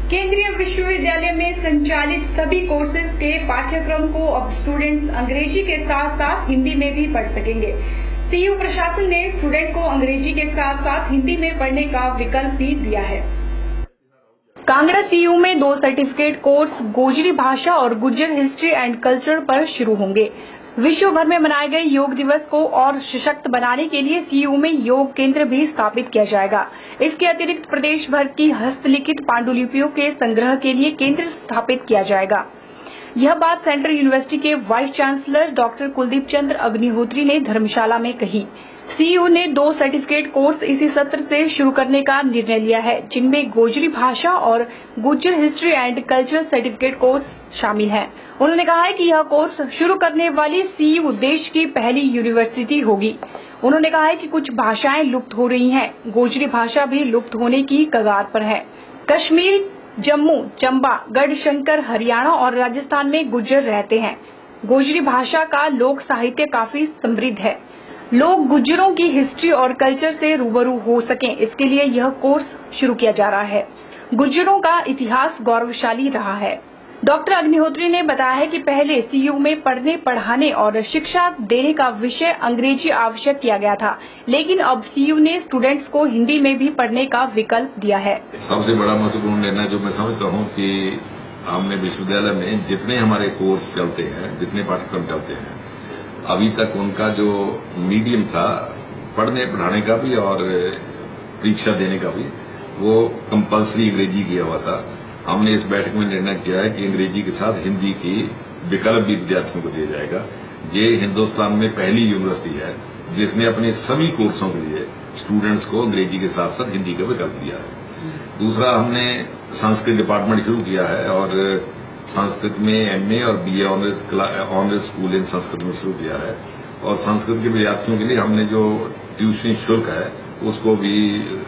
केंद्रीय विश्वविद्यालय में संचालित सभी कोर्सेज के पाठ्यक्रम को अब स्टूडेंट्स अंग्रेजी के साथ साथ हिंदी में भी पढ़ सकेंगे। सीयू प्रशासन ने स्टूडेंट को अंग्रेजी के साथ साथ हिंदी में पढ़ने का विकल्प भी दिया है। कांगड़ा सीयू में 2 सर्टिफिकेट कोर्स गोजरी भाषा और गुज्जर हिस्ट्री एंड कल्चर पर शुरू होंगे। विश्व भर में मनाए गए योग दिवस को और सशक्त बनाने के लिए सीयू में योग केंद्र भी स्थापित किया जाएगा। इसके अतिरिक्त प्रदेश भर की हस्तलिखित पांडुलिपियों के संग्रह के लिए केंद्र स्थापित किया जाएगा। यह बात सेंट्रल यूनिवर्सिटी के वाइस चांसलर डॉक्टर कुलदीप चंद्र अग्निहोत्री ने धर्मशाला में कही। सीयू ने 2 सर्टिफिकेट कोर्स इसी सत्र से शुरू करने का निर्णय लिया है, जिनमें गोजरी भाषा और Gujjar history and cultural certificate course शामिल हैं। उन्होंने कहा है कि यह कोर्स शुरू करने वाली सीयू देश की पहली यूनिवर्सिटी होगी। उन्होंने कहा है कि कुछ भाषाएं लुप्त हो रही हैं, गोजरी भाषा भी लुप्त होने की कगार पर है। कश्मीर, जम्मू, चंबा, गढ़शंकर, हरियाणा और राजस्थान में गुज्जर रहते हैं। गोजरी भाषा का लोक साहित्य काफी समृद्ध है। लोग गुज्जरों की हिस्ट्री और कल्चर से रूबरू हो सकें, इसके लिए यह कोर्स शुरू किया जा रहा है। गुज्जरों का इतिहास गौरवशाली रहा है। डॉक्टर अग्निहोत्री ने बताया है कि पहले सीयू में पढ़ने, पढ़ाने और शिक्षा देने का विषय अंग्रेजी आवश्यक किया गया था, लेकिन अब सीयू ने स्टूडेंट्स को हिंदी में भी पढ़ने का विकल्प दिया है। सबसे बड़ा महत्वपूर्ण निर्णय जो मैं समझता हूँ कि हमने विश्वविद्यालय में जितने हमारे कोर्स चलते हैं, जितने पाठ्यक्रम चलते हैं, अभी तक उनका जो मीडियम था पढ़ने पढ़ाने का भी और परीक्षा देने का भी, वो कंपल्सरी अंग्रेजी किया हुआ था। हमने इस बैठक में निर्णय किया है कि अंग्रेजी के साथ हिंदी की विकल्प भी विद्यार्थियों को दिया जाएगा। ये हिंदुस्तान में पहली यूनिवर्सिटी है जिसने अपने सभी कोर्सों के लिए स्टूडेंट्स को अंग्रेजी के साथ साथ हिंदी का विकल्प दिया है। दूसरा, हमने संस्कृत डिपार्टमेंट शुरू किया है और संस्कृत में एमए और बीए ऑनर्स स्कूल इन संस्कृत में शुरू किया है। और संस्कृत के विद्यार्थियों के लिए हमने जो ट्यूशन शुल्क है उसको भी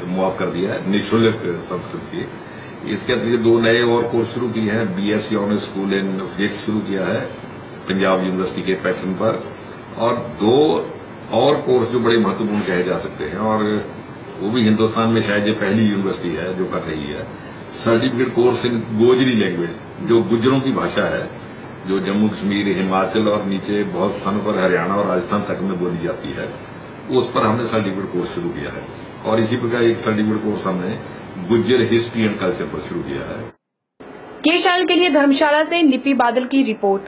मुआफ कर दिया है, निःशुल्क संस्कृत की। इसके अतिरिक्त 2 नए और कोर्स शुरू किए हैं। BSc honours school in physics शुरू किया है पंजाब यूनिवर्सिटी के पैटर्न पर, और 2 और कोर्स जो बड़े महत्वपूर्ण कहे जा सकते हैं, और वो भी हिंदुस्तान में शायद ये पहली यूनिवर्सिटी है जो कर रही है। Certificate course in Gojri language, जो गुज्जरों की भाषा है, जो जम्मू कश्मीर, हिमाचल और नीचे बहुत स्थानों पर हरियाणा और राजस्थान तक में बोली जाती है, उस पर हमने सर्टिफिकेट कोर्स शुरू किया है। और इसी प्रकार एक सर्टिफिकेट कोर्स हमने गुज्जर हिस्ट्री एंड कल्चर पर शुरू किया है। के चैनल के लिए धर्मशाला से निपी बादल की रिपोर्ट।